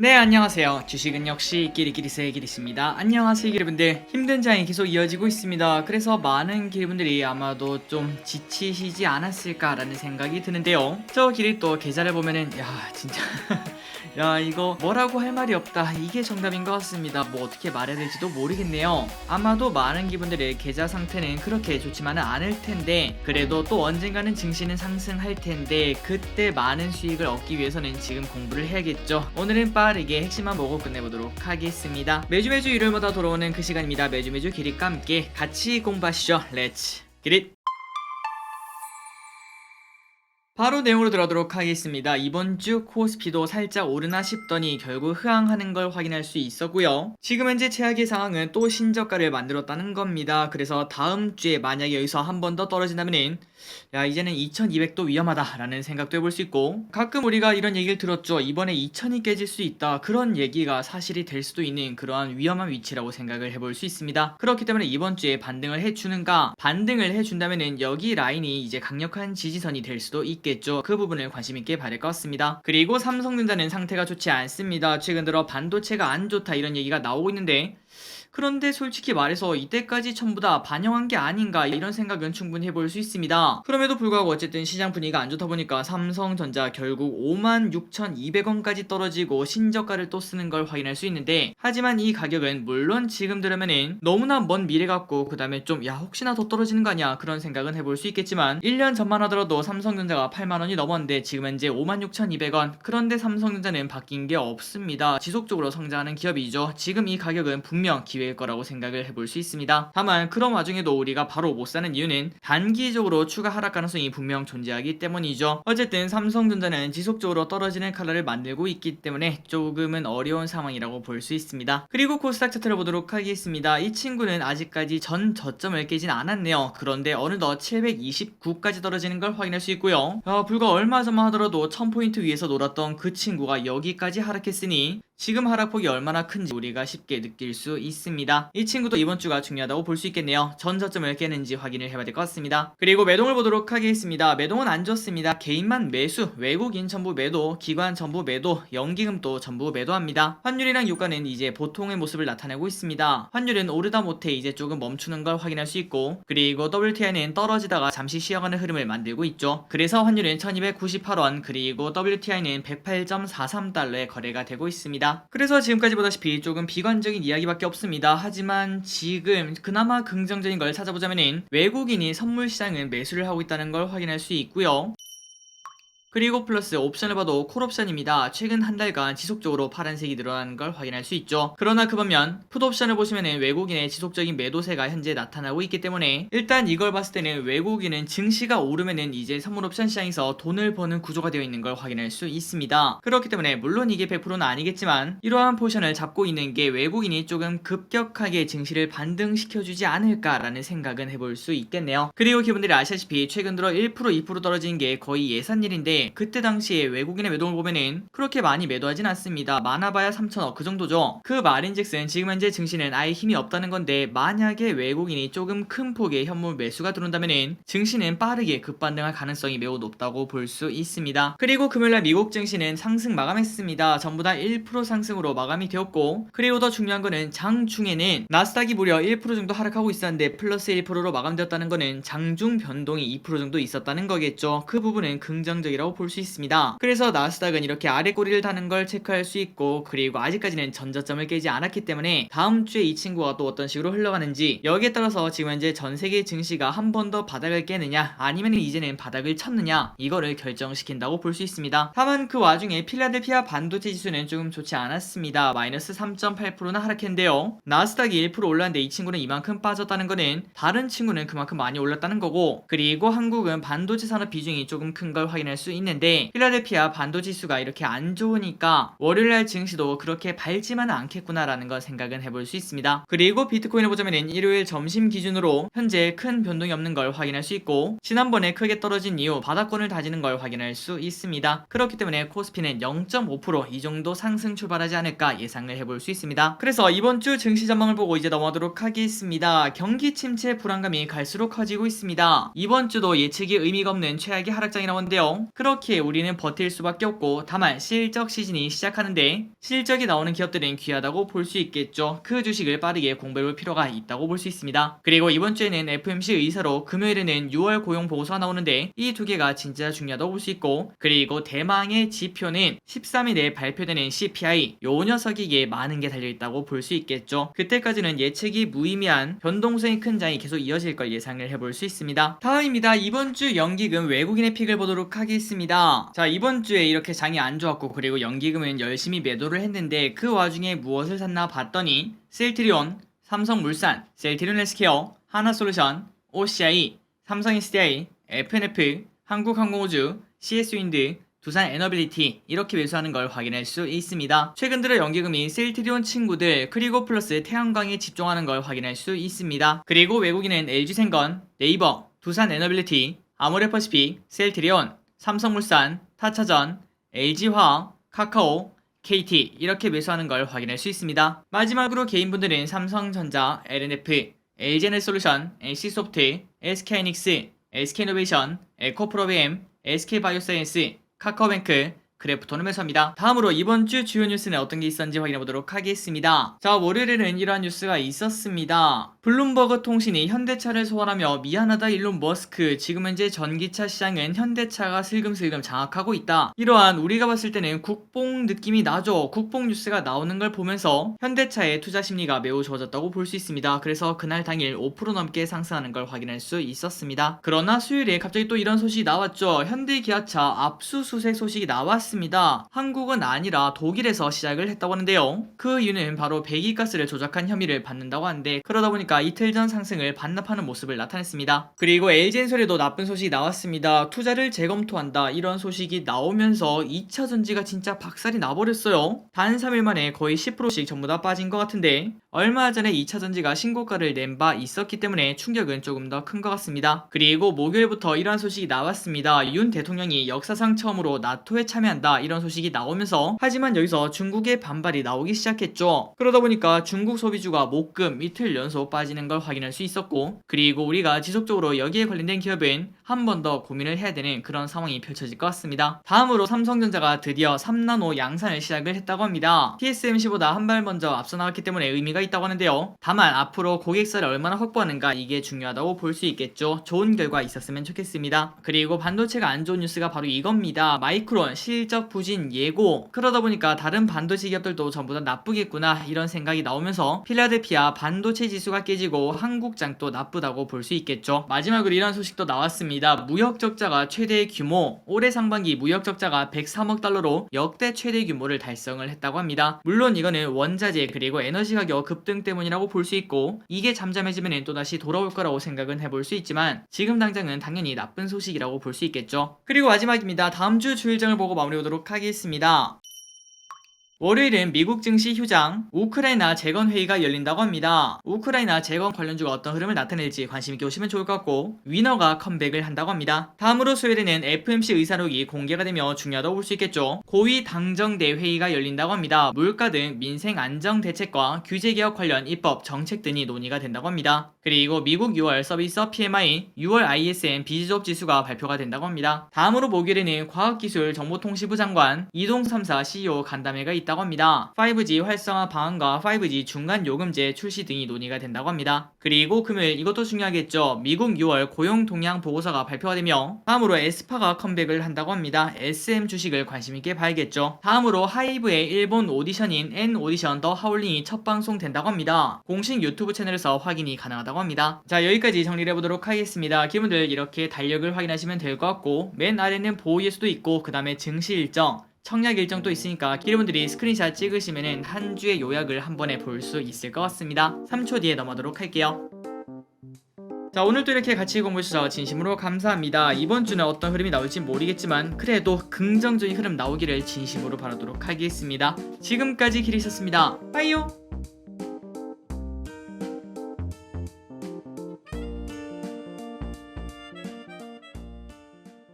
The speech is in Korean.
네, 안녕하세요. 주식은 역시 끼리끼리세의 끼리씨입니다. 안녕하세요, 여러분들. 힘든 장이 계속 이어지고 있습니다. 그래서 많은 기분들이 아마도 좀 지치시지 않았을까라는 생각이 드는데요. 저 길이 또 계좌를 보면은 진짜 야, 이거 뭐라고 할 말이 없다. 이게 정답인 것 같습니다. 뭐 어떻게 말해야 될지도 모르겠네요. 아마도 많은 기분들의 계좌 상태는 그렇게 좋지만은 않을 텐데, 그래도 또 언젠가는 증시는 상승할 텐데, 그때 많은 수익을 얻기 위해서는 지금 공부를 해야겠죠. 오늘은 빠르게 핵심만 보고 끝내보도록 하겠습니다. 매주 일요일마다 돌아오는 그 시간입니다. 매주 기릿과 함께 같이 공부하시죠. 렛츠 기릿! 바로 내용으로 들어가도록 하겠습니다. 이번 주 코스피도 살짝 오르나 싶더니 결국 하향하는 걸 확인할 수 있었고요. 지금 현재 최악의 상황은 또 신저가를 만들었다는 겁니다. 그래서 다음 주에 만약에 여기서 한 번 더 떨어진다면은 이제는 2200도 위험하다라는 생각도 해볼 수 있고, 가끔 우리가 이런 얘기를 들었죠. 이번에 2000이 깨질 수 있다. 그런 얘기가 사실이 될 수도 있는 그러한 위험한 위치라고 생각을 해볼 수 있습니다. 그렇기 때문에 이번 주에 반등을 해주는가, 반등을 해준다면은 여기 라인이 이제 강력한 지지선이 될 수도 있겠죠. 그 부분을 관심 있게 봐야 될 것 같습니다. 그리고 삼성전자는 상태가 좋지 않습니다. 최근 들어 반도체가 안 좋다 이런 얘기가 나오고 있는데, 그런데 솔직히 말해서 이때까지 전부 다 반영한 게 아닌가 이런 생각은 충분히 해볼 수 있습니다. 그럼에도 불구하고 어쨌든 시장 분위기가 안 좋다 보니까 삼성전자 결국 56,200원까지 떨어지고 신저가를 또 쓰는 걸 확인할 수 있는데, 하지만 이 가격은 물론 지금 들으면은 너무나 먼 미래 같고 그 다음에 좀 혹시나 더 떨어지는 거 아니야 그런 생각은 해볼 수 있겠지만, 1년 전만 하더라도 삼성전자가 8만원이 넘었는데 지금 현재 56,200원, 그런데 삼성전자는 바뀐 게 없습니다. 지속적으로 성장하는 기업이죠. 지금 이 가격은 분명 기회일 거라고 생각을 해볼 수 있습니다. 다만 그런 와중에도 우리가 바로 못 사는 이유는 단기적으로 추가 하락 가능성이 분명 존재하기 때문이죠. 어쨌든 삼성전자는 지속적으로 떨어지는 칼날을 만들고 있기 때문에 조금은 어려운 상황이라고 볼 수 있습니다. 그리고 코스닥 차트를 보도록 하겠습니다. 이 친구는 아직까지 전 저점을 깨진 않았네요. 그런데 어느덧 729까지 떨어지는 걸 확인할 수 있고요. 불과 얼마 전만 하더라도 1000포인트 위에서 놀았던 그 친구가 여기까지 하락했으니 지금 하락폭이 얼마나 큰지 우리가 쉽게 느낄 수 있습니다. 이 친구도 이번 주가 중요하다고 볼 수 있겠네요. 전 저점을 깨는지 확인을 해봐야 될 것 같습니다. 그리고 매동을 보도록 하겠습니다. 매동은 안 좋습니다. 개인만 매수, 외국인 전부 매도, 기관 전부 매도, 연기금도 전부 매도합니다. 환율이랑 유가는 이제 보통의 모습을 나타내고 있습니다. 환율은 오르다 못해 이제 조금 멈추는 걸 확인할 수 있고, 그리고 WTI는 떨어지다가 잠시 쉬어가는 흐름을 만들고 있죠. 그래서 환율은 1298원, 그리고 WTI는 108.43달러에 거래가 되고 있습니다. 그래서 지금까지 보다시피 조금 비관적인 이야기밖에 없습니다. 하지만 지금 그나마 긍정적인 걸 찾아보자면은 외국인이 선물 시장은 매수를 하고 있다는 걸 확인할 수 있고요. 그리고 플러스 옵션을 봐도 콜옵션입니다. 최근 한 달간 지속적으로 파란색이 늘어나는 걸 확인할 수 있죠. 그러나 그 반면 풋옵션을 보시면은 외국인의 지속적인 매도세가 현재 나타나고 있기 때문에, 일단 이걸 봤을 때는 외국인은 증시가 오르면은 이제 선물옵션 시장에서 돈을 버는 구조가 되어 있는 걸 확인할 수 있습니다. 그렇기 때문에 물론 이게 100%는 아니겠지만 이러한 포션을 잡고 있는 게 외국인이 조금 급격하게 증시를 반등시켜주지 않을까라는 생각은 해볼 수 있겠네요. 그리고 기분들이 아시다시피 최근 들어 1% 2% 떨어지는 게 거의 예산일인데, 그때 당시에 외국인의 매도를 보면은 그렇게 많이 매도하진 않습니다. 많아봐야 3천억 그 정도죠. 그 말인즉슨 지금 현재 증시는 아예 힘이 없다는 건데, 만약에 외국인이 조금 큰 폭의 현물 매수가 들어온다면은 증시는 빠르게 급반등할 가능성이 매우 높다고 볼 수 있습니다. 그리고 금요일날 미국 증시는 상승 마감했습니다. 전부 다 1% 상승으로 마감이 되었고, 그리고 더 중요한 거는 장중에는 나스닥이 무려 1% 정도 하락하고 있었는데 플러스 1%로 마감되었다는 거는 장중 변동이 2% 정도 있었다는 거겠죠. 그 부분은 긍정적이라고 볼 수 있습니다. 그래서 나스닥은 이렇게 아래 꼬리를 다는 걸 체크할 수 있고, 그리고 아직까지는 전저점을 깨지 않았기 때문에 다음 주에 이 친구가 또 어떤 식으로 흘러가는지, 여기에 따라서 지금 현재 전 세계 증시가 한 번 더 바닥을 깨느냐 아니면 이제는 바닥을 쳤느냐 이거를 결정시킨다고 볼 수 있습니다. 다만 그 와중에 필라델피아 반도체 지수는 조금 좋지 않았습니다. 마이너스 3.8%나 하락했는데요. 나스닥이 1% 올랐는데 이 친구는 이만큼 빠졌다는 거는 다른 친구는 그만큼 많이 올랐다는 거고, 그리고 한국은 반도체 산업 비중이 조금 큰 걸 확인할 수 있는데, 필라델피아 반도지수가 이렇게 안 좋으니까 월요일날 증시도 그렇게 밝지만은 않겠구나라는 걸 생각은 해볼 수 있습니다. 그리고 비트코인을 보자면은 일요일 점심 기준으로 현재 큰 변동이 없는 걸 확인할 수 있고, 지난번에 크게 떨어진 이후 바닥권을 다지는 걸 확인할 수 있습니다. 그렇기 때문에 코스피는 0.5% 이 정도 상승 출발하지 않을까 예상을 해볼 수 있습니다. 그래서 이번 주 증시 전망을 보고 이제 넘어가도록 하겠습니다. 경기 침체 불안감이 갈수록 커지고 있습니다. 이번 주도 예측이 의미가 없는 최악의 하락장이 나오는데요. 그렇기 이렇게 우리는 버틸 수밖에 없고, 다만 실적 시즌이 시작하는데 실적이 나오는 기업들은 귀하다고 볼 수 있겠죠. 그 주식을 빠르게 공부해볼 필요가 있다고 볼 수 있습니다. 그리고 이번 주에는 FOMC 의사로 금요일에는 6월 고용 보고서가 나오는데 이 두 개가 진짜 중요하다고 볼 수 있고, 그리고 대망의 지표는 13일 내에 발표되는 CPI, 요 녀석이기에 많은 게 달려있다고 볼 수 있겠죠. 그때까지는 예측이 무의미한 변동성이 큰 장이 계속 이어질 걸 예상을 해볼 수 있습니다. 다음입니다. 이번 주 연기금 외국인의 픽을 보도록 하겠습니다. 자, 이번 주에 이렇게 장이 안 좋았고, 그리고 연기금은 열심히 매도를 했는데 그 와중에 무엇을 샀나 봤더니 셀트리온, 삼성물산, 셀트리온 헬스케어, 하나솔루션, OCI, 삼성 SDI, FNF, 한국항공우주, CS윈드, 두산 에너빌리티 이렇게 매수하는 걸 확인할 수 있습니다. 최근 들어 연기금이 셀트리온 친구들 그리고 플러스 태양광에 집중하는 걸 확인할 수 있습니다. 그리고 외국인은 LG생건, 네이버, 두산 에너빌리티, 아모레퍼시픽, 셀트리온, 삼성물산, 타차전, LG화학, 카카오, KT 이렇게 매수하는 걸 확인할 수 있습니다. 마지막으로 개인분들은 삼성전자, LNF, LG에너지솔루션, NC소프트, SK하이닉스, SK이노베이션, 에코프로비엠, SK바이오사이언스, 카카오뱅크, 그래프톤을 매수합니다. 다음으로 이번 주 주요 뉴스는 어떤 게 있었는지 확인해 보도록 하겠습니다. 자, 월요일에는 이러한 뉴스가 있었습니다. 블룸버그 통신이 현대차를 소환하며 미안하다 일론 머스크, 지금 현재 전기차 시장은 현대차가 슬금슬금 장악하고 있다. 이러한 우리가 봤을 때는 국뽕 느낌이 나죠. 국뽕 뉴스가 나오는 걸 보면서 현대차의 투자 심리가 매우 좋아졌다고 볼 수 있습니다. 그래서 그날 당일 5% 넘게 상승하는 걸 확인할 수 있었습니다. 그러나 수요일에 갑자기 또 이런 소식이 나왔죠. 현대기아차 압수수색 소식이 나왔습니다. 한국은 아니라 독일에서 시작을 했다고 하는데요. 그 이유는 바로 배기가스를 조작한 혐의를 받는다고 하는데, 그러다 보니까 이틀 전 상승을 반납하는 모습을 나타냈습니다. 그리고 LG엔솔에도 나쁜 소식이 나왔습니다. 투자를 재검토한다 이런 소식이 나오면서 2차 전지가 진짜 박살이 나버렸어요. 단 3일 만에 거의 10%씩 전부 다 빠진 것 같은데, 얼마 전에 2차 전지가 신고가를 낸 바 있었기 때문에 충격은 조금 더 큰 것 같습니다. 그리고 목요일부터 이러한 소식이 나왔습니다. 윤 대통령이 역사상 처음으로 나토에 참여한다 이런 소식이 나오면서, 하지만 여기서 중국의 반발이 나오기 시작했죠. 그러다 보니까 중국 소비주가 목금 이틀 연속 빠지는 걸 확인할 수 있었고, 그리고 우리가 지속적으로 여기에 관련된 기업은 한 번 더 고민을 해야 되는 그런 상황이 펼쳐질 것 같습니다. 다음으로 삼성전자가 드디어 3나노 양산을 시작을 했다고 합니다. TSMC보다 한 발 먼저 앞서 나갔기 때문에 의미가 있다고 하는데요. 다만 앞으로 고객사를 얼마나 확보하는가, 이게 중요하다고 볼 수 있겠죠. 좋은 결과 있었으면 좋겠습니다. 그리고 반도체가 안 좋은 뉴스가 바로 이겁니다. 마이크론 실적 부진 예고. 그러다 보니까 다른 반도체 기업들도 전부 다 나쁘겠구나 이런 생각이 나오면서 필라델피아 반도체 지수가 깨지고 한국장도 나쁘다고 볼 수 있겠죠. 마지막으로 이런 소식도 나왔습니다. 무역 적자가 최대 규모, 올해 상반기 무역 적자가 103억 달러로 역대 최대 규모를 달성을 했다고 합니다. 물론 이거는 원자재 그리고 에너지 가격 급등 때문이라고 볼 수 있고, 이게 잠잠해지면 또다시 돌아올 거라고 생각은 해볼 수 있지만, 지금 당장은 당연히 나쁜 소식이라고 볼 수 있겠죠. 그리고 마지막입니다. 다음 주 주일장을 보고 마무리하도록 하겠습니다. 월요일은 미국 증시 휴장, 우크라이나 재건 회의가 열린다고 합니다. 우크라이나 재건 관련주가 어떤 흐름을 나타낼지 관심있게 보시면 좋을 것 같고, 위너가 컴백을 한다고 합니다. 다음으로 수요일에는 FOMC 의사록이 공개가 되며 중요하다고 볼 수 있겠죠. 고위 당정대 회의가 열린다고 합니다. 물가 등 민생 안정 대책과 규제개혁 관련 입법 정책 등이 논의가 된다고 합니다. 그리고 미국 6월 서비스 PMI, 6월 ISM 비주업 지수가 발표가 된다고 합니다. 다음으로 목요일에는 과학기술 정보통신부 장관 이동 3사 CEO 간담회가 있다고 합니다. 5G 활성화 방안과 5G 중간 요금제 출시 등이 논의가 된다고 합니다. 그리고 금요일 이것도 중요하겠죠. 미국 6월 고용 동향 보고서가 발표가 되며, 다음으로 에스파가 컴백을 한다고 합니다. SM 주식을 관심있게 봐야겠죠. 다음으로 하이브의 일본 오디션인 N 오디션 더 하울링이 첫 방송된다고 합니다. 공식 유튜브 채널에서 확인이 가능하다고 합니다. 자, 여기까지 정리를 해보도록 하겠습니다. 기분들 이렇게 달력을 확인하시면 될 것 같고, 맨 아래는 보이에서도 있고, 그 다음에 증시 일정, 청약 일정도 있으니까 여러분들이 스크린샷 찍으시면은 한 주의 요약을 한 번에 볼 수 있을 것 같습니다. 3초 뒤에 넘어가도록 할게요. 자, 오늘도 이렇게 같이 공부해주셔서 진심으로 감사합니다. 이번 주는 어떤 흐름이 나올지 모르겠지만 그래도 긍정적인 흐름 나오기를 진심으로 바라도록 하겠습니다. 지금까지 길이 있었습니다. 빠이요.